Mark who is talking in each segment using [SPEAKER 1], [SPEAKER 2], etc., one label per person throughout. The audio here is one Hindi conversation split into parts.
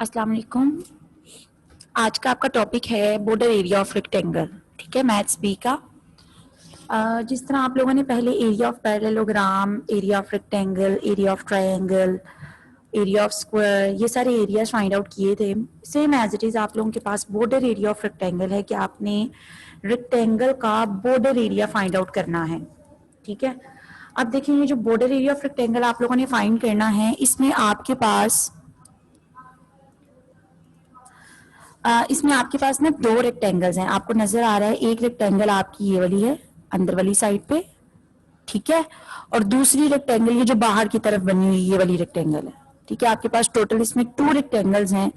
[SPEAKER 1] अस्सलाम वालेकुम। आज का आपका टॉपिक है बॉर्डर एरिया ऑफ रेक्टेंगल। ठीक है, मैथ्स बी का। जिस तरह आप लोगों ने पहले area of parallelogram, area of rectangle, area of triangle, area of square, ये सारे एरियाज फाइंड आउट किए थे, सेम एज इट इज आप लोगों के पास बॉर्डर एरिया ऑफ रेक्टेंगल है कि आपने रेक्टेंगल का बॉर्डर एरिया फाइंड आउट करना है। ठीक है, अब देखिए ये जो बॉर्डर एरिया ऑफ रेक्टेंगल आप लोगों ने फाइंड करना है, इसमें आपके पास ना दो रेक्टेंगल्स हैं। आपको नजर आ रहा है, एक रेक्टेंगल आपकी ये वाली है अंदर वाली साइड पे, ठीक है, और दूसरी रेक्टेंगल ये जो बाहर की तरफ बनी हुई ये वाली रेक्टेंगल है। ठीक है, आपके पास टोटल इसमें 2 रेक्टेंगल्स हैं।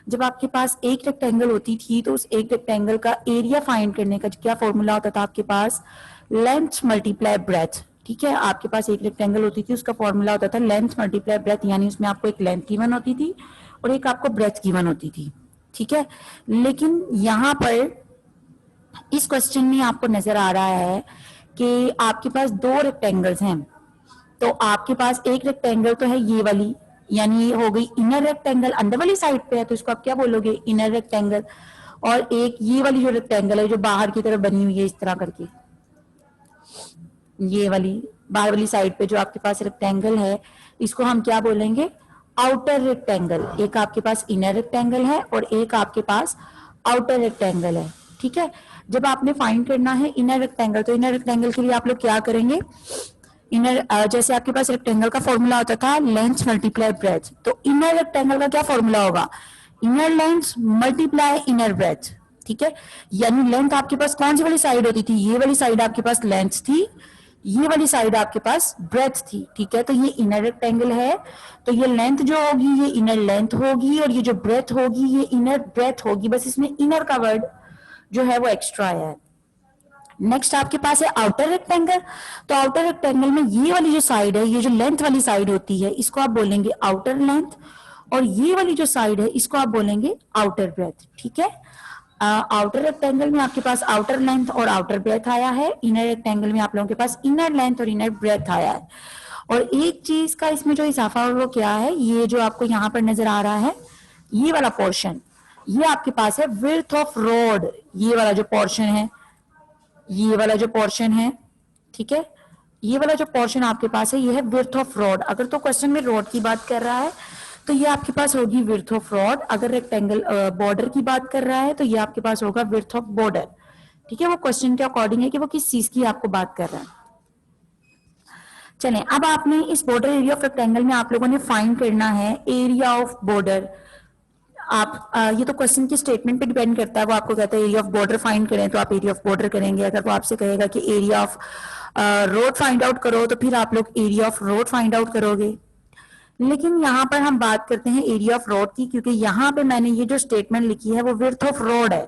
[SPEAKER 1] जब आपके पास एक रेक्टेंगल होती थी तो उस एक रेक्टेंगल का एरिया फाइंड करने का क्या फॉर्मूला होता था आपके पास? Length multiply breath. ठीक है, आपके पास एक रेक्टेंगल होती थी, उसका फॉर्मूला होता था लेंथ मल्टीप्लाई ब्रेथ, यानी उसमें आपको एक लेंथ गिवन होती थी और एक आपको ब्रेथ गिवन होती थी। ठीक है, लेकिन यहां पर इस क्वेश्चन में आपको नजर आ रहा है कि आपके पास 2 रेक्टेंगल्स हैं। तो आपके पास एक रेक्टेंगल तो है ये वाली, यानी ये हो गई इनर रेक्टेंगल, अंदर वाली साइड पे है तो इसको आप क्या बोलोगे? Inner rectangle. और एक ये वाली जो रेक्टेंगल है जो बाहर की तरफ बनी हुई है इस तरह करके, ये वाली बाहर वाली साइड पे जो आपके पास रेक्टेंगल है, इसको हम क्या बोलेंगे? Outer rectangle. एक आपके पास इनर रेक्टेंगल है और एक आपके पास आउटर रेक्टेंगल है। ठीक है, जब आपने फाइंड करना है इनर रेक्टेंगल, तो इनर रेक्टेंगल के लिए आप लोग क्या करेंगे? इनर जैसे आपके पास रेक्टेंगल का फॉर्मूला होता था लेंथ मल्टीप्लाई ब्रेथ, तो इनर रेक्टेंगल का क्या फॉर्मूला होगा? Inner length multiply inner breadth. ठीक है, यानी लेंथ आपके पास कौन सी वाली साइड होती थी? ये वाली साइड आपके पास लेंथ थी, ये वाली साइड आपके पास ब्रेथ थी। ठीक है, तो ये इनर रेक्टेंगल है, तो ये लेंथ जो होगी ये इनर लेंथ होगी और ये जो ब्रेथ होगी ये इनर ब्रेथ होगी। बस इसमें इनर का वर्ड जो है वो एक्स्ट्रा है। नेक्स्ट आपके पास है आउटर रेक्टेंगल। तो आउटर रेक्टेंगल में ये वाली जो साइड है, ये जो लेंथ वाली साइड होती है, इसको आप बोलेंगे आउटर लेंथ, और ये वाली जो साइड है इसको आप बोलेंगे आउटर ब्रेथ। ठीक है, आउटर रेक्टेंगल में आपके पास आउटर लेंथ और आउटर ब्रेथ आया है, इनर रेक्टेंगल में आप लोगों के पास इनर लेंथ और इनर ब्रेथ आया है। और एक चीज का इसमें जो इजाफा है वो क्या है? ये जो आपको यहाँ पर नजर आ रहा है ये वाला पोर्शन, ये आपके पास है विड्थ ऑफ रोड। ये वाला जो पोर्शन है, ये वाला जो पोर्शन है, ठीक है, ये वाला जो पोर्शन आपके पास है ये है विड्थ ऑफ रॉड। अगर तो क्वेश्चन में रॉड की बात कर रहा है तो ये आपके पास होगी विड्थ ऑफ रॉड। अगर रेक्टेंगल बॉर्डर की बात कर रहा है तो ये आपके पास होगा विड्थ ऑफ बॉर्डर। ठीक है, वो क्वेश्चन के अकॉर्डिंग है कि वो किस चीज की आपको बात कर रहा है। चलें, अब आपने इस बॉर्डर एरिया ऑफ रेक्टेंगल में आप लोगों ने फाइंड करना है एरिया ऑफ बॉर्डर। आप ये तो क्वेश्चन की स्टेटमेंट पे डिपेंड करता है, वो आपको कहता है एरिया ऑफ बॉर्डर फाइंड करें तो आप एरिया ऑफ बॉर्डर करेंगे। अगर वो आपसे कहेगा कि area of road find out करो तो फिर आप लोग area of road find out करोगे। लेकिन यहाँ पर हम बात करते हैं एरिया ऑफ रोड की, क्योंकि यहाँ पे मैंने ये जो स्टेटमेंट लिखी है वो विड्थ ऑफ रोड है।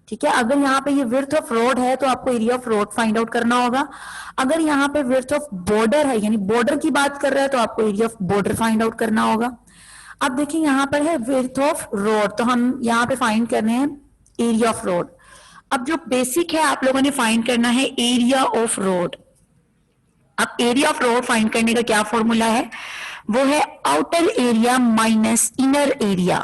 [SPEAKER 1] ठीक है, अगर यहाँ पे ये विड्थ ऑफ रोड है तो आपको area of road find out करना होगा। अगर यहाँ पे विड्थ ऑफ बॉर्डर है, यानी बॉर्डर की बात कर रहा है, तो आपको area of border find out करना होगा। अब देखिए यहाँ पर है विड्थ ऑफ रोड, तो हम यहाँ पे फाइंड कर रहे हैं एरिया ऑफ रोड। अब जो बेसिक है आप लोगों ने फाइंड करना है एरिया ऑफ रोड। अब एरिया ऑफ रोड फाइंड करने का क्या फॉर्मूला है? वो है outer area minus inner area.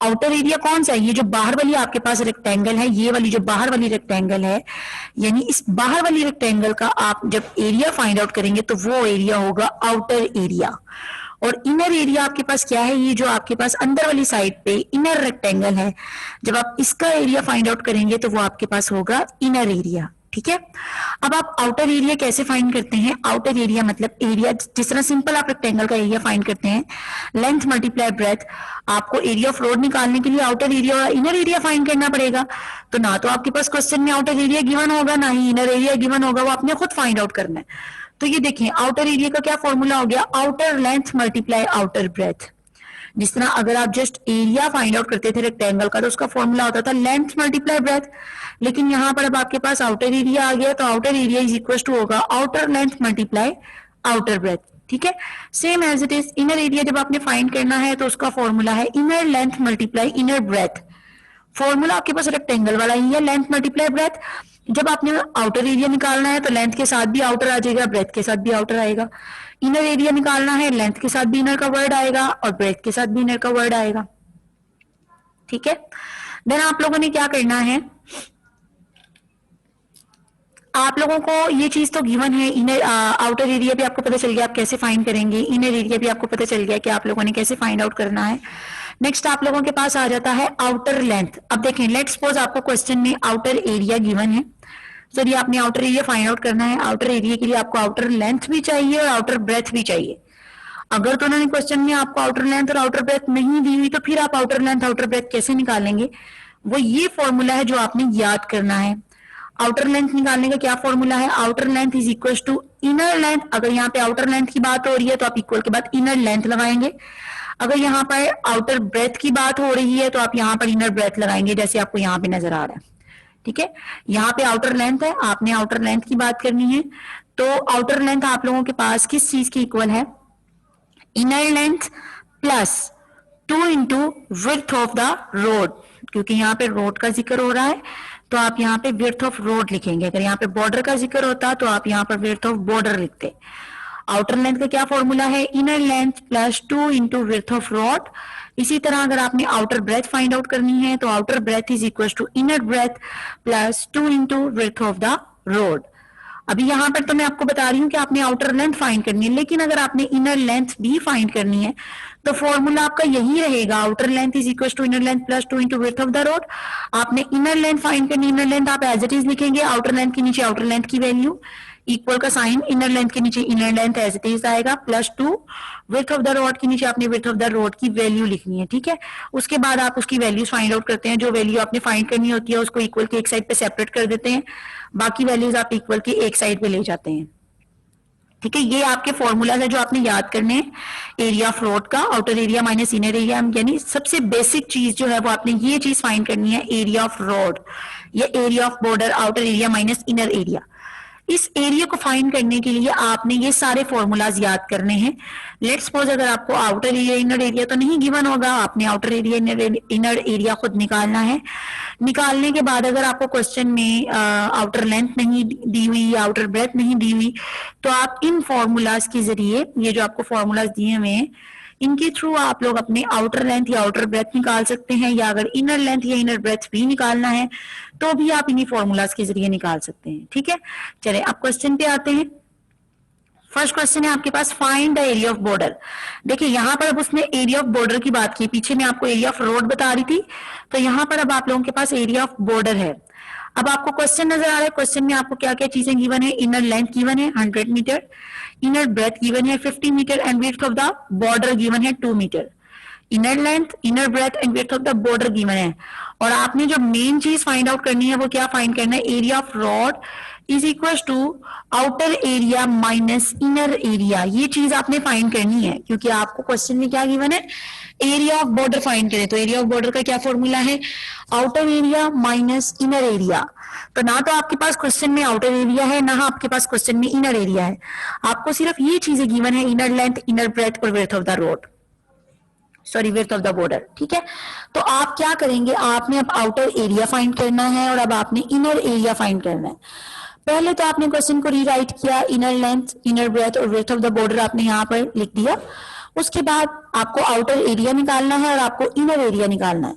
[SPEAKER 1] Outer area कौन सा है? ये जो बाहर वाली आपके पास रेक्टेंगल है, ये वाली जो बाहर वाली रेक्टेंगल है, यानी इस बाहर वाली रेक्टेंगल का आप जब एरिया फाइंड आउट करेंगे तो वो एरिया होगा आउटर एरिया। और इनर एरिया आपके पास क्या है? ये जो आपके पास अंदर वाली साइड पे इनर रेक्टेंगल है, जब आप इसका एरिया फाइंड आउट करेंगे तो वो आपके पास होगा इनर एरिया। ठीक है, अब आप आउटर एरिया कैसे फाइंड करते हैं? आउटर एरिया मतलब एरिया, जिस तरह सिंपल आप रेक्टेंगल का एरिया फाइंड करते हैं लेंथ मल्टीप्लाई ब्रेथ, आपको एरिया ऑफ रोड निकालने के लिए आउटर एरिया और इनर एरिया फाइंड करना पड़ेगा। तो ना तो आपके पास क्वेश्चन में आउटर एरिया गिवन होगा, ना ही इनर एरिया गिवन होगा, वो आपने खुद फाइंड आउट करना है। तो ये देखिए आउटर एरिया का क्या फॉर्मूला हो गया? Outer length multiply outer breadth. जिस तरह अगर आप जस्ट एरिया फाइंड आउट करते थे रेक्टेंगल का तो उसका फॉर्मूला होता था लेंथ मल्टीप्लाई ब्रेथ, लेकिन यहां पर अब आपके पास आउटर एरिया आ गया तो outer area is equal to होगा outer length multiply outer breadth. ठीक है, same as it is inner area जब आपने फाइंड करना है तो उसका फॉर्मूला है inner length multiply inner breadth. Formula आपके पास रेक्टेंगल वाला ही है, लेंथ मल्टीप्लाई ब्रेथ। जब आपने आउटर एरिया निकालना है तो लेंथ के साथ भी आउटर आ जाएगा, ब्रेथ के साथ भी आउटर आएगा। इनर एरिया निकालना है, लेंथ के साथ भी इनर का वर्ड आएगा और ब्रेथ के साथ भी इनर का वर्ड आएगा। ठीक है। देन आप लोगों ने क्या करना है, आप लोगों को ये चीज तो गिवन है, इनर आउटर एरिया भी आपको पता चल गया आप कैसे फाइंड करेंगे, इनर एरिया भी आपको पता चल गया कि आप लोगों ने कैसे फाइंड आउट करना है। नेक्स्ट आप लोगों के पास आ जाता है आउटर लेंथ। अब देखें, लेट्स सपोज आपको क्वेश्चन में आउटर एरिया गिवन है, सर ये आपने आउटर एरिया फाइंड आउट करना है। आउटर एरिया के लिए आपको आउटर लेंथ भी चाहिए और आउटर ब्रेथ भी चाहिए। अगर तो उन्होंने क्वेश्चन में आपको आउटर लेंथ और आउटर ब्रेथ नहीं दी हुई तो फिर आप आउटर लेंथ आउटर ब्रेथ कैसे निकालेंगे? वो ये फॉर्मूला है जो आपने याद करना है। आउटर लेंथ निकालने का क्या फॉर्मूला है? Outer length is equal to inner length. अगर यहाँ पे आउटर लेंथ की बात हो रही है तो आप इक्वल के बाद इनर लेंथ लगाएंगे। अगर यहाँ पर आउटर ब्रेथ की बात हो रही है तो आप यहाँ पर इनर ब्रेथ लगाएंगे, जैसे आपको यहाँ पे नजर आ रहा है। ठीक है, यहाँ पे आउटर लेंथ है, आपने आउटर लेंथ की बात करनी है। तो आउटर लेंथ आप लोगों के पास किस चीज की इक्वल है? Inner length plus 2 into width of the road. क्योंकि यहाँ पे रोड का जिक्र हो रहा है तो आप यहाँ पे विड्थ ऑफ रोड लिखेंगे। अगर यहाँ पे बॉर्डर का जिक्र होता तो आप यहाँ पर विड्थ ऑफ बॉर्डर लिखते। आउटर लेंथ का क्या फॉर्मूला है? Inner length plus 2 into width of road. इसी तरह अगर आपने आउटर ब्रेथ फाइंड आउट करनी है तो outer breadth is equal to inner breadth plus 2 into width of the road. अभी यहां पर तो मैं आपको बता रही हूं कि आपने आउटर लेंथ फाइंड करनी है, लेकिन अगर आपने इनर लेंथ भी फाइंड करनी है तो फॉर्मूला आपका यही रहेगा, outer length is equal to inner length plus 2 into width of the road. आपने इनर लेंथ फाइंड करनी, इनर लेंथ आप एज इट इज लिखेंगे, आउटर लेंथ के नीचे आउटर लेंथ की वैल्यू, इक्वल का साइन, इनर लेंथ के नीचे inner length as it is आएगा, plus 2 width of the road के नीचे आपने विड्थ ऑफ द रोड की वैल्यू लिखनी है। ठीक है, उसके बाद आप उसकी वैल्यूज फाइंड आउट करते हैं। जो वैल्यू आपने फाइंड करनी होती है उसको इक्वल के एक साइड पे सेपरेट कर देते हैं, बाकी वैल्यूज आप इक्वल के एक साइड पे ले जाते हैं। ठीक है, ये आपके फॉर्मूलाज है जो आपने याद करने हैं एरिया ऑफ रोड का, outer area minus inner area. यानी सबसे बेसिक चीज जो है वो आपने ये चीज फाइंड करनी है, एरिया ऑफ रोड या area of border, outer area minus inner area. इस एरिया को फाइंड करने के लिए आपने ये सारे फॉर्मूलाज याद करने हैं। लेट्स सपोज अगर आपको आउटर एरिया इनर एरिया तो नहीं गिवन होगा, आपने आउटर एरिया इनर एरिया खुद निकालना है। निकालने के बाद अगर आपको क्वेश्चन में आउटर लेंथ नहीं दी हुई, आउटर ब्रेथ नहीं दी हुई, तो आप इन फॉर्मूलाज के जरिए, ये जो आपको फॉर्मूलाज दिए हुए हैं इनके थ्रू आप लोग अपने आउटर लेंथ या आउटर ब्रेथ निकाल सकते हैं, या अगर इनर लेंथ या इनर ब्रेथ भी निकालना है तो भी आप इन्हीं फॉर्मूलाज के जरिए निकाल सकते हैं। ठीक है, चले अब क्वेश्चन पे आते हैं। फर्स्ट क्वेश्चन है आपके पास, find the area of border. देखिए यहाँ पर अब उसने एरिया ऑफ बॉर्डर की बात की, पीछे मैं आपको एरिया ऑफ रोड बता रही थी, तो यहाँ पर अब आप लोगों के पास एरिया ऑफ बॉर्डर है। अब आपको क्वेश्चन नजर आ रहा है, क्वेश्चन में आपको क्या क्या चीजें गिवन है? इनर लेंथ गिवन है 100 मीटर, इनर ब्रेथ गिवन है 50 meter and width of the border given है 2 meter. Inner length, inner breadth and width of the border given है, और आपने जो मेन चीज फाइंड आउट करनी है वो क्या फाइंड करना है? Area of road is equal to outer area minus inner area. ये चीज आपने फाइंड करनी है क्योंकि आपको क्वेश्चन में क्या गिवन है? एरिया ऑफ बॉर्डर फाइंड करें। तो एरिया ऑफ बॉर्डर का क्या फॉर्मूला है? Outer area minus inner area. तो ना तो आपके पास क्वेश्चन में आउटर एरिया है, ना आपके पास क्वेश्चन में इनर एरिया है, आपको सिर्फ ये चीजें गिवन है, इनर लेंथ, इनर ब्रेथ और width of the road, sorry width of the border. ठीक है, तो आप क्या करेंगे? आपने अब आउटर एरिया फाइंड करना है और अब आपने इनर एरिया फाइंड करना है। पहले तो आपने क्वेश्चन को रीराइट किया, इनर लेंथ, इनर ब्रेथ और विड्थ ऑफ द बॉर्डर आपने यहाँ पर लिख दिया। उसके बाद आपको आउटर एरिया निकालना है और आपको इनर एरिया निकालना है,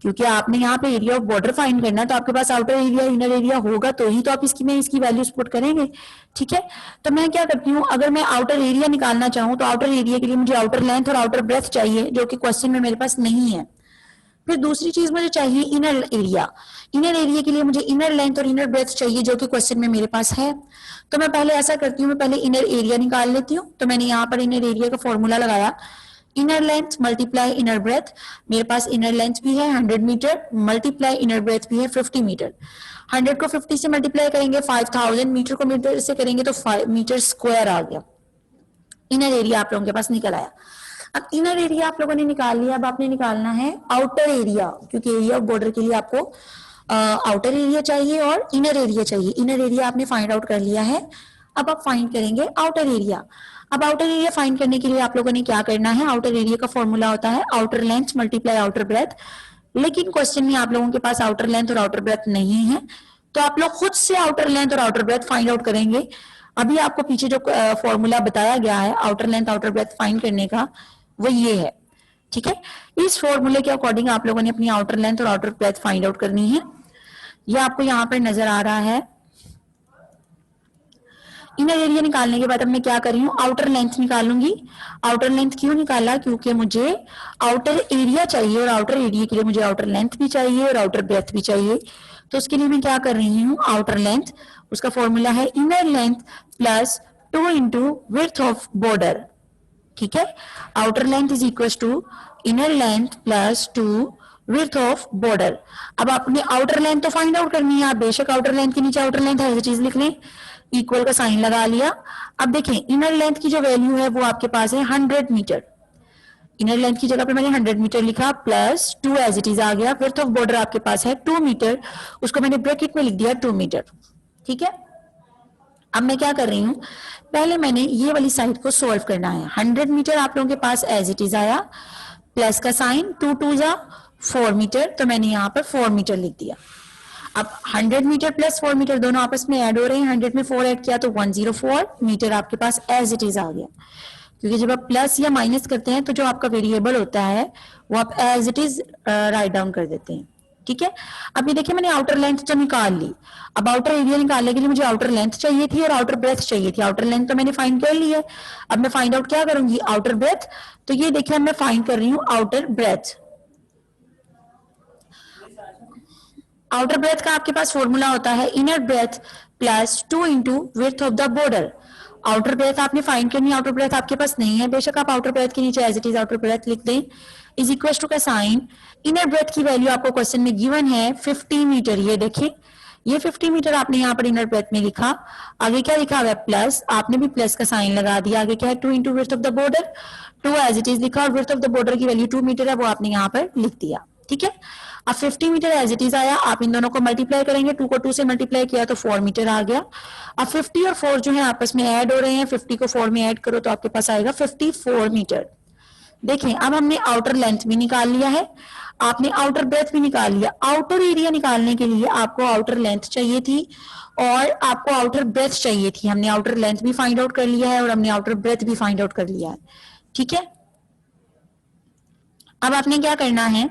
[SPEAKER 1] क्योंकि आपने यहाँ पे एरिया ऑफ बॉर्डर फाइंड करना है तो आपके पास आउटर एरिया इनर एरिया होगा तो ही तो आप इसकी वैल्यूज पुट करेंगे। ठीक है, तो मैं क्या करती हूँ, अगर मैं आउटर एरिया निकालना चाहूँ तो आउटर एरिया के लिए मुझे आउटर लेंथ और आउटर ब्रेथ चाहिए, जो कि क्वेश्चन में मेरे पास नहीं है। फिर दूसरी चीज मुझे चाहिए इनर एरिया। इनर एरिया के लिए मुझे इनर लेंथ और इनर ब्रेथ चाहिए, जो कि क्वेश्चन में मेरे पास है। तो मैं पहले ऐसा करती हूँ, मैं पहले इनर एरिया निकाल लेती हूँ। तो मैंने यहाँ पर इनर एरिया का फॉर्मूला लगाया, inner length multiply inner breadth. मेरे पास इनर लेंथ भी है 100 मीटर, मल्टीप्लाई इनर ब्रेथ भी है 50 मीटर। 100 को 50 से मल्टीप्लाई करेंगे 5000, मीटर को मीटर से करेंगे तो 5 मीटर स्क्वायर आ गया। इनर एरिया आप लोगों के पास निकल आया। अब इनर एरिया आप लोगों ने निकाल लिया, अब आपने निकालना है आउटर एरिया, क्योंकि एरिया ऑफ बॉर्डर के लिए आपको आउटर एरिया चाहिए और इनर एरिया चाहिए। इनर एरिया आपने फाइंड आउट कर लिया है, अब आप फाइंड करेंगे आउटर एरिया। अब आउटर एरिया फाइंड करने के लिए आप लोगों ने क्या करना है? आउटर एरिया का फॉर्मूला होता है outer length multiply outer breadth, लेकिन क्वेश्चन में आप लोगों के पास आउटर लेंथ और आउटर ब्रेथ नहीं है, तो आप लोग खुद से आउटर लेंथ और आउटर ब्रेथ फाइंड आउट करेंगे। अभी आपको पीछे जो फॉर्मूला बताया गया है outer length outer breadth find करने का, वो ये है। ठीक है, इस फॉर्मूले के अकॉर्डिंग आप लोगों ने अपनी आउटर लेंथ और आउटर ब्रेथ फाइंड आउट करनी है। ये आपको यहां पर नजर आ रहा है। इनर एरिया निकालने के बाद अब मैं क्या कर रही हूँ, आउटर लेंथ निकालूंगी। आउटर लेंथ क्यों निकाला, क्योंकि मुझे आउटर एरिया चाहिए और आउटर एरिया के लिए मुझे आउटर लेंथ भी चाहिए और आउटर ब्रेथ भी चाहिए। तो उसके लिए मैं क्या कर रही हूँ, आउटर लेंथ, उसका फॉर्मूला है inner length plus 2 into width of border. ठीक है, outer length is equal to inner length plus 2 width of border. अब आपने आउटर लेंथ तो फाइंड आउट करनी है, आप बेशक आउटर लेंथ के नीचे आउटर लेंथ है चीज लिख लें, इक्वल का साइन लगा लिया। अब देखें इनर लेंथ की जो वैल्यू है वो आपके पास है 100 मीटर। इनर लेंथ की जगह पे मैंने 100 मीटर लिखा प्लस 2 एज इट इज आ गया। विड्थ ऑफ बॉर्डर आपके पास है 2 मीटर, उसको मैंने ब्रैकेट में लिख दिया 2 मीटर। ठीक है, अब मैं क्या कर रही हूं, पहले मैंने ये वाली साइड को सॉल्व करना है। 100 मीटर आप लोगों के पास एज इट इज आया, प्लस का साइन 2 2 जा 4 मीटर, तो मैंने यहां पर 4 मीटर लिख दिया। अब 100 मीटर प्लस 4 मीटर दोनों आपस में ऐड हो रहे हैं, 100 में 4 ऐड किया तो 104 मीटर आपके पास एज इट इज आ गया। क्योंकि जब आप प्लस या माइनस करते हैं तो जो आपका वेरिएबल होता है वो आप as it is write down कर देते हैं। ठीक है, अब ये देखिए मैंने आउटर लेंथ तो निकाल ली। अब आउटर एरिया निकालने के लिए मुझे आउटर लेंथ चाहिए थी और आउटर ब्रेथ चाहिए थी। आउटर लेंथ तो मैंने फाइंड कर ली है, अब मैं फाइंड आउट क्या करूंगी, आउटर ब्रेथ। तो ये देखिए मैं फाइंड कर रही हूँ आउटर ब्रेथ। आउटर ब्रेथ का आपके पास फॉर्मूला होता है inner breadth plus 2 into width of the border. Outer breadth आपने फाइंड करनी, आउटर ब्रेथ आपके पास नहीं है, बेशक आप आउटर ब्रेथ के नीचे as it is outer breadth लिख दें, इज इक्वल टू का साइन। इनर ब्रेथ की वैल्यू आपको क्वेश्चन में गिवन है 50 मीटर। ये देखिए ये 50 मीटर आपने यहाँ पर इनर ब्रेथ में लिखा, आगे क्या लिखा हुआ है प्लस, आपने भी प्लस का साइन लगा दिया, आगे क्या है 2 into width of the border, 2 as it is लिखा और विड्थ ऑफ द बॉर्डर की वैल्यू 2 मीटर है वो आपने यहाँ पर लिख दिया। ठीक है, अब 50 मीटर एज इट इज आया, आप इन दोनों को मल्टीप्लाई करेंगे, 2 को 2 से मल्टीप्लाई किया तो 4 मीटर आ गया। अब 50 और 4 जो है आपस में ऐड हो रहे हैं, 50 को 4 में ऐड करो तो आपके पास आएगा 54 मीटर। देखें अब हमने आउटर लेंथ भी निकाल लिया है, आपने आउटर ब्रेथ भी निकाल लिया। आउटर एरिया निकालने के लिए आपको आउटर लेंथ चाहिए थी और आपको आउटर ब्रेथ चाहिए थी। हमने आउटर लेंथ भी फाइंड आउट कर लिया है और हमने आउटर ब्रेथ भी फाइंड आउट कर लिया है। ठीक है, अब आपने क्या करना है,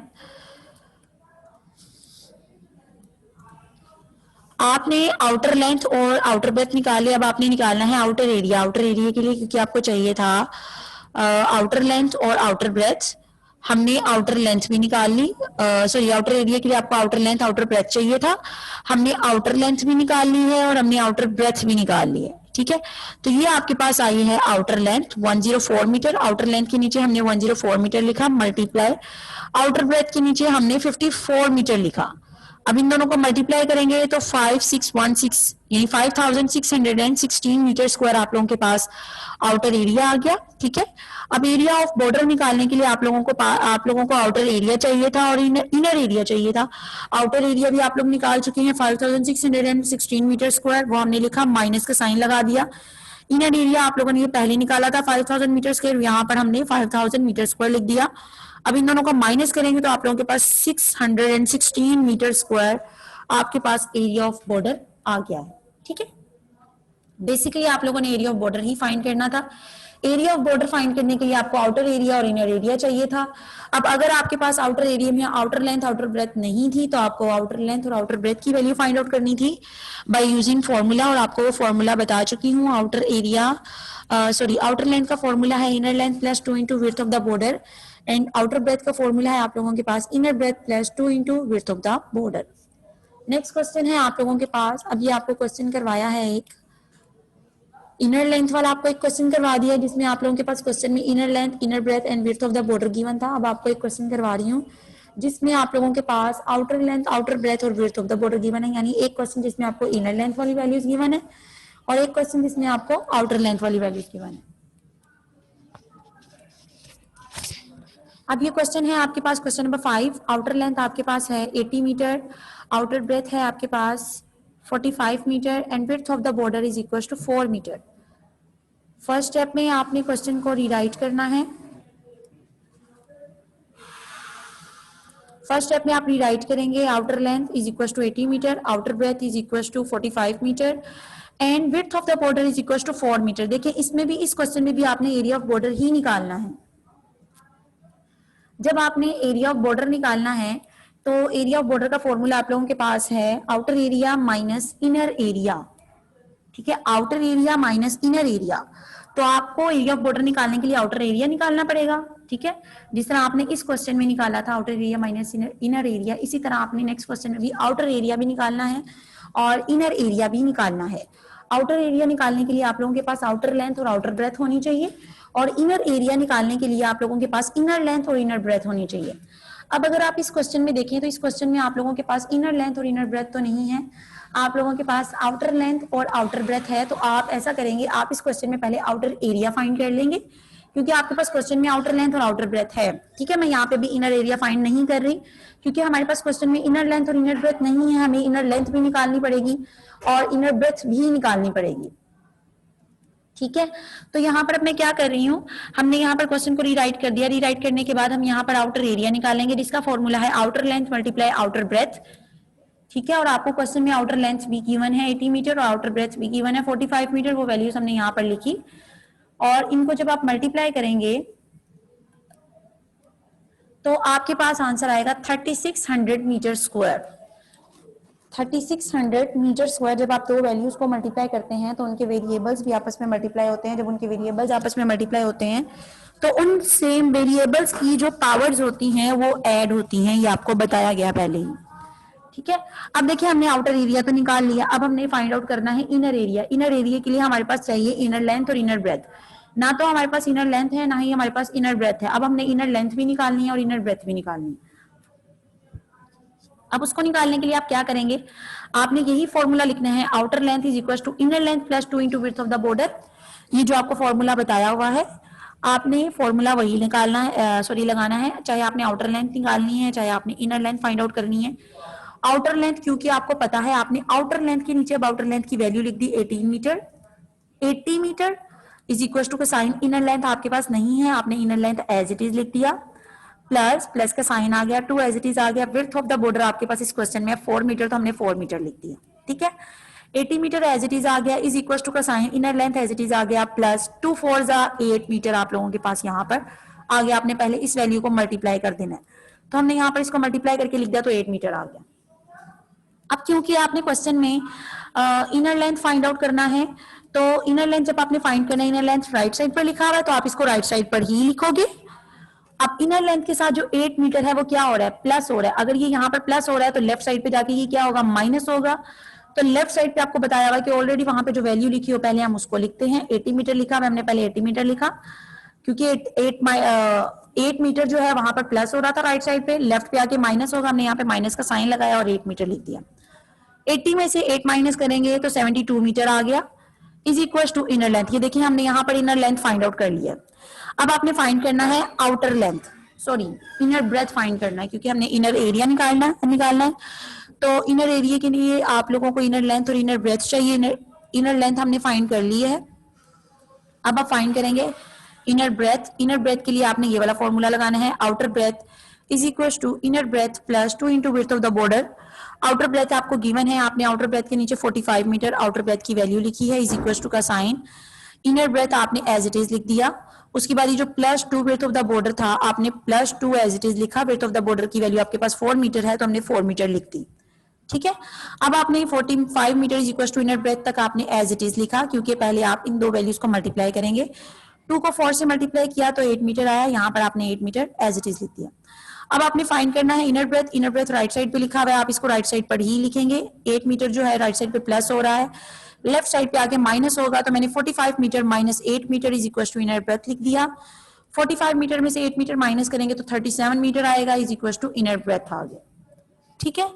[SPEAKER 1] आपने आउटर लेंथ और आउटर ब्रेथ निकाले, अब आपने निकालना है आउटर एरिया। आउटर एरिया के लिए क्योंकि आपको चाहिए था आउटर लेंथ और आउटर ब्रेथ, हमने आउटर लेंथ भी निकाल ली, सॉरी आउटर एरिया के लिए आपको आउटर लेंथ आउटर ब्रेथ चाहिए था, हमने आउटर लेंथ भी निकाल ली है और हमने आउटर ब्रेथ भी निकाल ली है। ठीक है, तो ये आपके पास आई है outer length 104 meter. Outer length के नीचे हमने 104 मीटर लिखा मल्टीप्लाई, आउटर ब्रेथ के नीचे हमने 54 मीटर लिखा। अब इन दोनों को मल्टीप्लाई करेंगे तो 5616 यानी 5616 मीटर स्क्वायर आप लोगों के पास आउटर एरिया आ गया। ठीक है, अब एरिया ऑफ बॉर्डर निकालने के लिए आप लोगों को आउटर एरिया चाहिए था और इनर एरिया चाहिए था। आउटर एरिया भी आप लोग निकाल चुके हैं 5616 मीटर स्क्वायर, वो हमने लिखा, माइनस का साइन लगा दिया। इनर एरिया आप लोगों ने ये पहले निकाला था 5000 मीटर स्क्वायर, यहाँ पर हमने 5000 मीटर स्क्वायर लिख दिया। अब इन दोनों को माइनस करेंगे तो आप लोगों के पास 616 मीटर स्क्वायर आपके पास एरिया ऑफ बॉर्डर आ गया है। ठीक है, बेसिकली आप लोगों ने area of border he find करना था। एरिया ऑफ बॉर्डर फाइंड करने के लिए आपको आउटर एरिया और इनर एरिया चाहिए था। अब अगर आपके पास आउटर एरिया में आउटर लेंथ आउटर ब्रेथ नहीं थी तो आपको आउटर लेंथ और आउटर ब्रेथ की वैल्यू फाइंड आउट करनी थी बाय यूजिंग फॉर्मूला, और आपको वो फॉर्मूला बता चुकी हूँ। Outer area sorry outer length का फॉर्मूला है inner length plus 2 into width of the border, and outer breadth का फॉर्मूला है आप लोगों के पास inner breadth plus 2 into width of the border. Next question है आप लोगों के पास, अब ये आपको क्वेश्चन करवाया है एक इनर लेंथ वाला, आपको एक क्वेश्चन करवा दिया जिसमें आप लोगों के पास क्वेश्चन में inner length inner breadth and width of the border given था। अब आपको एक क्वेश्चन करवा रही हूँ जिसमें आप लोगों के पास आउटर लेंथ आउटर ब्रेथ और width of the border given है, यानी एक क्वेश्चन जिसमें आपको इनर लेंथ वाली वैल्यूज गिवन है और एक क्वेश्चन जिसमें आपको आउटर लेंथ वाली वैल्यूज गिवन है। अब ये क्वेश्चन है आपके पास क्वेश्चन नंबर 5, आउटर लेंथ आपके पास है 80 मीटर, आउटर ब्रेथ है आपके पास 45 meter and width of the border is equal to 4 metre. First step में आपने क्वेश्चन को रीराइट करना है। फर्स्ट स्टेप में आप रीराइट करेंगे outer length is equal to 80 meter, outer breadth is equal to 45 meter and width of the border is equal to 4 meter. देखिए इसमें भी, इस क्वेश्चन में भी आपने एरिया ऑफ बॉर्डर ही निकालना है। जब आपने एरिया ऑफ बॉर्डर निकालना है तो एरिया ऑफ बॉर्डर का फॉर्मूला आप लोगों के पास है outer area minus inner area, ठीक है, outer area minus inner area. तो आपको एरिया ऑफ बॉर्डर निकालने के लिए आउटर एरिया निकालना पड़ेगा, ठीक है, जिस तरह आपने इस क्वेश्चन में निकाला था outer area minus inner area, इसी तरह आपने नेक्स्ट क्वेश्चन में भी आउटर एरिया भी निकालना है और इनर एरिया भी निकालना है। आउटर एरिया निकालने के लिए आप लोगों के पास आउटर लेंथ और आउटर ब्रेथ होनी चाहिए और इनर एरिया निकालने के लिए आप लोगों के पास इनर लेंथ और इनर ब्रेथ होनी चाहिए। अब अगर आप इस क्वेश्चन में देखें तो इस क्वेश्चन में आप लोगों के पास इनर लेंथ और इनर ब्रेथ तो नहीं है, आप लोगों के पास आउटर लेंथ और आउटर ब्रेथ है। तो आप ऐसा करेंगे, आप इस क्वेश्चन में पहले आउटर एरिया फाइंड कर लेंगे क्योंकि आपके पास क्वेश्चन में आउटर लेंथ और आउटर ब्रेथ है, ठीक है। मैं यहाँ पे भी इनर एरिया फाइंड नहीं कर रही क्योंकि हमारे पास क्वेश्चन में इनर लेंथ और इनर ब्रेथ नहीं है, हमें इनर लेंथ भी निकालनी पड़ेगी और इनर ब्रेथ भी निकालनी पड़ेगी, ठीक है। तो यहाँ पर अब मैं क्या कर रही हूँ, हमने यहाँ पर क्वेश्चन को रीराइट कर दिया, रीराइट करने के बाद हम यहाँ पर आउटर एरिया निकालेंगे जिसका फॉर्मूला है outer length multiply outer breadth, ठीक है। और आपको क्वेश्चन में आउटर लेंथ भी गिवन है 80 मीटर और आउटर ब्रेथ भी गिवन है 45 मीटर, वो वैल्यूज हमने यहाँ पर लिखी और इनको जब आप मल्टीप्लाई करेंगे तो आपके पास आंसर आएगा 3600 मीटर स्क्वायर। 3600 meter square. जब आप दो वैल्यूज को मल्टीप्लाई करते हैं तो उनके वेरिएबल्स भी आपस में मल्टीप्लाई होते हैं, जब उनके वेरिएबल्स आपस में मल्टीप्लाई होते हैं तो उन सेम वेरिएबल्स की जो पावर्स होती हैं वो ऐड होती हैं, ये आपको बताया गया पहले ही, ठीक है। अब देखिए हमने आउटर एरिया तो निकाल लिया, अब हमने फाइंड आउट करना है इनर एरिया। इनर एरिया के लिए हमारे पास चाहिए इनर लेंथ और इनर ब्रेथ, ना तो हमारे पास इनर लेंथ है ना ही हमारे पास इनर ब्रेथ है। अब हमने इनर लेंथ भी निकालनी है और इनर ब्रेथ भी निकालनी है। अब उसको निकालने के लिए आप क्या करेंगे, आपने यही फॉर्मूला लिखना है outer length is equal to inner length plus 2 into width of the border. ये जो आपको फॉर्मूला बताया हुआ है आपने फॉर्मूला वही निकालना है, सॉरी लगाना है, चाहे आपने आउटर लेंथ निकालनी है चाहे आपने इनर लेंथ फाइंड आउट करनी है। आउटर लेंथ क्योंकि आपको पता है, आपने आउटर लेंथ के नीचे अब आउटर लेंथ की वैल्यू लिख दी 18 meter. 80 meter is equal to का साइन इनर लेंथ आपके पास नहीं है, आपने inner length as it is लिख दिया, प्लस प्लस का साइन आ गया, 2 एज इट इज आ गया। विड्थ ऑफ द बॉर्डर आपके पास इस क्वेश्चन में 4 मीटर तो हमने 4 मीटर लिख दिया, ठीक है। 80 मीटर एज इट इज आ गया इज इक्वल टू का sign inner length as it is आ गया प्लस 2 4 8 मीटर आप लोगों के पास यहाँ पर आ गया। आपने पहले इस वैल्यू को मल्टीप्लाई कर देना है, तो हमने यहाँ पर इसको मल्टीप्लाई करके लिख दिया तो 8 मीटर आ गया। अब क्योंकि आपने क्वेश्चन में इनर लेंथ फाइंड आउट करना है तो इनर लेंथ जब आपने फाइंड करना है, इनर लेंथ राइट साइड पर लिखा हुआ है तो आप इसको राइट साइड पर ही लिखोगे। अब इनर लेंथ के साथ जो 8 मीटर है वो क्या हो रहा है, प्लस हो रहा है। अगर ये यहाँ पर प्लस हो रहा है तो लेफ्ट साइड पे जाके ये क्या होगा, माइनस होगा। तो लेफ्ट साइड पे आपको बताया हुआ कि ऑलरेडी वहां पे जो वैल्यू लिखी हो पहले हम उसको लिखते हैं। 80 मीटर लिखा, हमने पहले 80 मीटर लिखा क्योंकि 8 मीटर जो है वहां पर प्लस हो रहा था राइट साइड पे, लेफ्ट पे आके माइनस होगा, हमने यहाँ पे माइनस का साइन लगाया और 8 मीटर लिख दिया। 80 में से 8 माइनस करेंगे तो 72 मीटर आ गया is equal to inner length. ये देखिए हमने यहाँ पर इनर लेंथ फाइंड आउट कर लिया। अब आपने फाइंड करना है outer length, sorry inner breadth find करना है क्योंकि हमने इनर एरिया निकालना है। तो इनर एरिया के लिए आप लोगों को इनर लेंथ और इनर ब्रेथ चाहिए। इनर लेंथ हमने फाइंड कर ली है। अब आप फाइंड करेंगे इनर ब्रेथ। इनर ब्रेथ के लिए आपने ये वाला फॉर्मूला लगाना है outer breadth is equal to inner breadth plus 2 into width of the border. Outer breadth आपको गिवन है, आपने आउटर ब्रेथ के नीचे 45 मीटर आउटर ब्रेथ की वैल्यू लिखी है इज इक्वल टू का साइन इनर ब्रेथ आपने एज इट इज लिख दिया। उसके बाद ये जो plus 2 width of the border था आपने प्लस 2 एज इट इज लिखा। विड्थ ऑफ द बॉर्डर की वैल्यू आपके पास 4 मीटर है तो हमने 4 मीटर लिख दी, ठीक है। अब आपने 45 meter is equal to inner breadth तक आपने एज इट इज लिखा क्योंकि पहले आप इन दो वैल्यूज को मल्टीप्लाई करेंगे। 2 को 4 से मल्टीप्लाई किया तो 8 मीटर आया, यहाँ पर आपने 8 मीटर एज इट इज लिख दिया। अब आपने फाइंड करना है inner breadth. Inner breadth right side पे लिखा हुआ है, आप इसको राइट साइड पर ही लिखेंगे। 8 मीटर जो है राइट साइड पे प्लस हो रहा है, लेफ्ट साइड पे आके माइनस होगा तो मैंने 45 meter minus 8 meter is equal to inner breadth लिख दिया। 45 मीटर में से 8 मीटर माइनस करेंगे तो 37 मीटर आएगा is equal to inner breadth आ गया, ठीक है।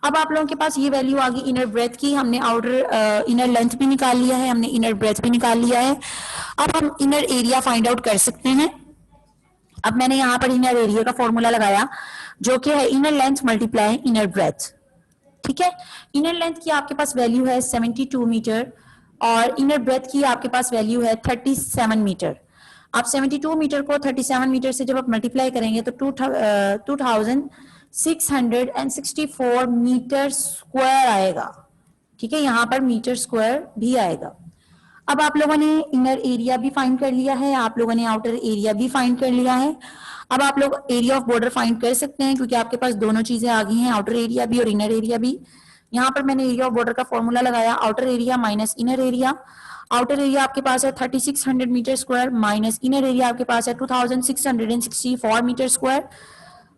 [SPEAKER 1] अब आप लोगों के पास ये वैल्यू आ गई इनर ब्रेथ की। हमने आउटर इनर लेंथ भी निकाल लिया है, हमने इनर ब्रेथ भी निकाल लिया है। अब हम इनर एरिया फाइंड आउट कर सकते हैं। अब मैंने यहाँ पर इनर एरिया का फॉर्मूला लगाया जो कि है inner length multiply inner breadth, ठीक है। इनर लेंथ की आपके पास वैल्यू है 72 मीटर और इनर ब्रेथ की आपके पास वैल्यू है 37 मीटर। आप 72 मीटर को 37 मीटर से जब आप मल्टीप्लाई करेंगे तो 2664 मीटर स्क्वायर आएगा, ठीक है। यहाँ पर मीटर स्क्वायर भी आएगा। अब आप लोगों ने इनर एरिया भी फाइंड कर लिया है, आप लोगों ने आउटर एरिया भी फाइंड कर लिया है। अब आप लोग एरिया ऑफ बॉर्डर फाइंड कर सकते हैं क्योंकि आपके पास दोनों चीजें आ गई हैं, आउटर एरिया भी और इनर एरिया भी। यहाँ पर मैंने एरिया ऑफ बॉर्डर का फॉर्मूला लगाया, outer area minus inner area. Outer area आपके पास है 3600 meter square minus inner area आपके पास है 2664 मीटर स्क्वायर।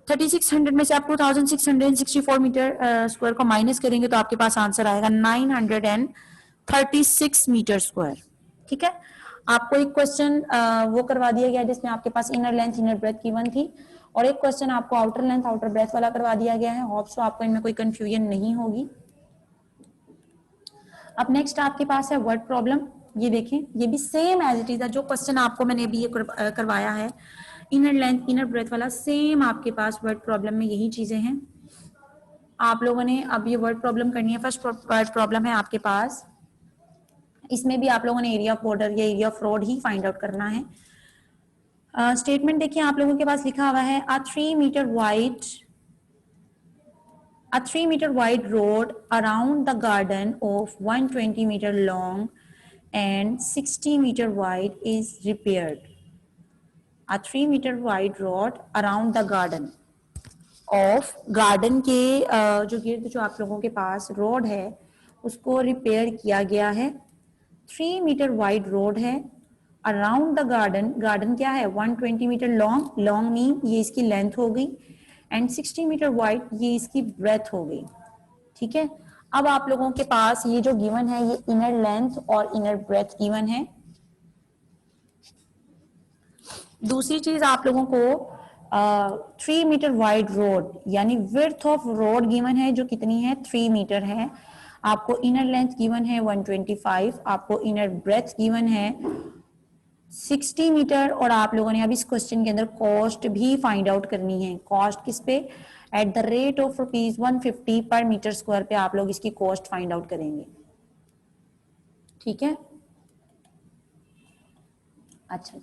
[SPEAKER 1] 3600 में से आप 2664 मीटर स्क्वायर को माइनस करेंगे तो आपके पास आंसर आएगा 936 मीटर स्क्वायर। ठीक है, आपको एक क्वेश्चन वो करवा दिया गया जिसमें आपके पास inner length inner breadth given थी और एक क्वेश्चन आपको आउटर लेंथ आउटर ब्रेथ वाला करवा दिया गया है। होप सो आपको इनमें कोई कंफ्यूजन नहीं होगी। अब नेक्स्ट आपके पास है वर्ड प्रॉब्लम। ये देखें, ये भी सेम एज इट इज है जो क्वेश्चन आपको मैंने अभी ये करवाया है इनर लेंथ इनर ब्रेथ वाला, सेम आपके पास वर्ड प्रॉब्लम में यही चीजें हैं। आप लोगों ने अब ये वर्ड प्रॉब्लम करनी है। फर्स्ट वर्ड प्रॉब्लम है आपके पास, इसमें भी आप लोगों ने एरिया ऑफ बॉर्डर या area of road he find out करना है। स्टेटमेंट देखिए आप लोगों के पास लिखा हुआ है a 3 meter wide road around the garden of 120 meter long and 60 meter wide is repaired. A 3 meter wide road around the garden of garden के जो गिर्द जो आप लोगों के पास रोड है उसको रिपेयर किया गया है। 3 मीटर वाइड रोड है, अराउंड द गार्डन, गार्डन क्या है 120 मीटर लॉन्ग, लॉन्ग मीन ये इसकी लेंथ हो गई, एंड 60 मीटर वाइड ये इसकी ब्रेथ हो गई। ठीक है, अब आप लोगों के पास ये जो गिवन है ये इनर लेंथ और इनर ब्रेथ गिवन है। दूसरी चीज आप लोगों को 3 मीटर वाइड रोड यानी विड्थ ऑफ रोड गिवन है जो कितनी है 3 मीटर है। आपको इनर लेंथ गिवन है 125, आपको इनर ब्रेथ गिवन है 60 मीटर और आप लोगों ने अब इस क्वेश्चन के अंदर कॉस्ट भी फाइंड आउट करनी है। कॉस्ट किस पे, एट द रेट ऑफ ₹150 पर मीटर स्क्वायर पे आप लोग इसकी कॉस्ट फाइंड आउट करेंगे। ठीक है, अच्छा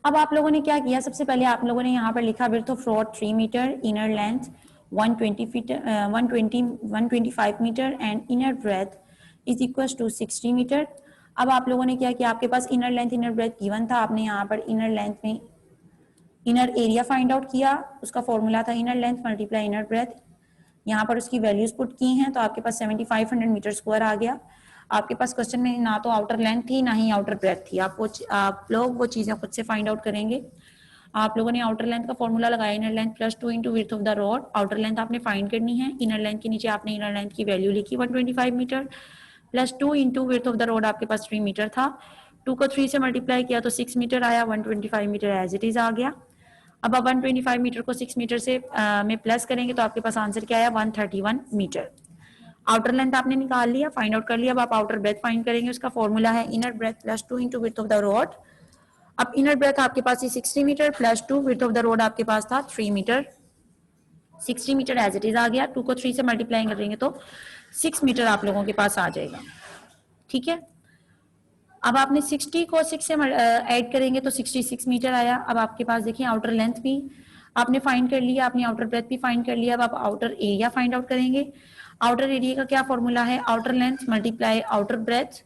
[SPEAKER 1] अब आप लोगों ने क्या किया, सबसे पहले आप लोगों ने यहाँ पर लिखा width of road 3 metre, inner length 125 metre and inner breadth is equal to 60 metre. अब आप लोगों ने क्या किया, आपके पास inner length inner breadth given था, आपने यहाँ पर इनर लेंथ में इनर एरिया फाइंड आउट किया, उसका फॉर्मूला था inner length multiply inner breadth. यहाँ पर उसकी वैल्यूज पुट की हैं तो आपके पास 7500 मीटर स्क्वायर आ गया। आपके पास क्वेश्चन में ना तो आउटर लेंथ थी ना ही आउटर ब्रेथ थी, आप लोग वो चीजें खुद से फाइंड आउट करेंगे। आप लोगों ने आउटर लेंथ का फॉर्मूला लगाया inner length plus 2 into width of the road. Outer length आपने फाइंड करनी है, इनर लेंथ के नीचे आपने इनर लेंथ की वैल्यू लिखी 125 meter plus 2 into width of the road आपके पास 3 मीटर था, 2 को 3 से मल्टीप्लाई किया तो 6 मीटर आया, 125 मीटर एज इट इज आ गया। अब आप 125 मीटर को 6 मीटर से में प्लस करेंगे तो आपके पास आंसर क्या आया 131 मीटर। आउटर लेंथ आपने निकाल लिया, फाइंड आउट कर लिया। अब आप आउटर ब्रेथ फाइंड करेंगे, उसका फॉर्मूला है inner breadth plus 2 into width of the road. अब इनर ब्रेथ आपके पास 60 metre plus 2 width of the road आपके पास था 3 metre, 60 metre as it is आ गया, 2 को 3 से मल्टीप्लाई करेंगे तो 6 मीटर आप लोगों के पास आ जाएगा। ठीक है, अब आपने 60 को 6 से ऐड करेंगे तो 66 मीटर आया। अब आपके पास देखिए आउटर लेंथ भी आपने फाइंड कर लिया, आपने आउटर ब्रेथ भी फाइंड कर लिया। अब आप आउटर एरिया फाइंड आउट करेंगे। आउटर एरिया का क्या फॉर्मूला है, outer length multiply outer breadth.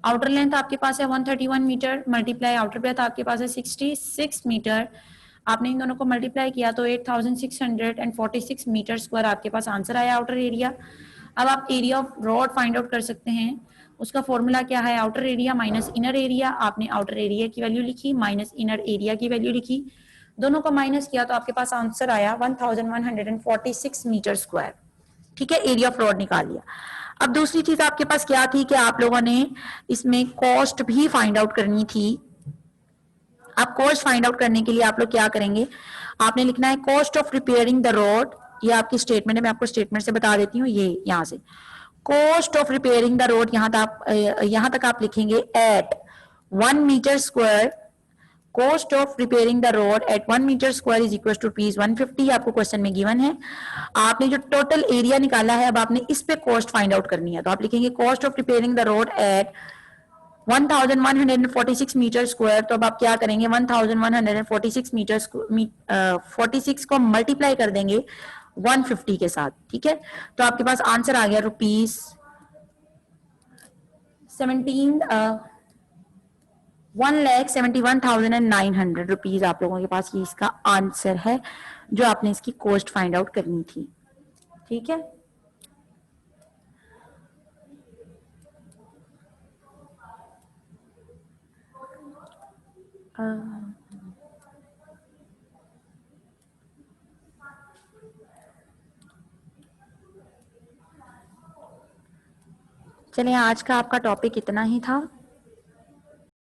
[SPEAKER 1] Outer length आपके पास है 131 मीटर मल्टीप्लाई आउटर ब्रेथ आपके पास है 66 मीटर। आपने इन दोनों को मल्टीप्लाई किया तो 8646 मीटर स्क्वायर आपके पास आंसर आया आउटर एरिया। अब आप area of road find out कर सकते हैं, उसका फॉर्मूला क्या है outer area minus inner area. आपने आउटर एरिया की वैल्यू लिखी माइनस इनर एरिया की वैल्यू लिखी, दोनों को माइनस किया तो आपके पास आंसर आया 1146 मीटर स्क्वायर। ठीक है, एरिया ऑफ रोड निकाल लिया। अब दूसरी चीज आपके पास क्या थी कि आप लोगों ने इसमें कॉस्ट भी फाइंड आउट करनी थी। आप कॉस्ट फाइंड आउट करने के लिए आप लोग क्या करेंगे, आपने लिखना है cost of repairing the road. ये आपकी स्टेटमेंट है, मैं आपको स्टेटमेंट से बता देती हूँ। ये यहाँ से cost of repairing the road यहाँ तक आप लिखेंगे at 1 meter square. Cost of repairing the road at 1 meter square is equal to ₹150 आपको क्वेश्चन में गिवन है। आपने जो टोटल एरिया निकाला है अब आपने इस पे कॉस्ट फाइंड आउट करनी है, तो आप लिखेंगे cost of repairing the road at 1146 meter square. तो अब आप क्या करेंगे 1146 मीटर 46 को मल्टीप्लाई कर देंगे 150 के साथ। ठीक है, तो आपके पास आंसर आ गया ₹17 1,71,900 आप लोगों के पास ये इसका आंसर है जो आपने इसकी कॉस्ट फाइंड आउट करनी थी। ठीक है, चलिए आज का आपका टॉपिक इतना ही था।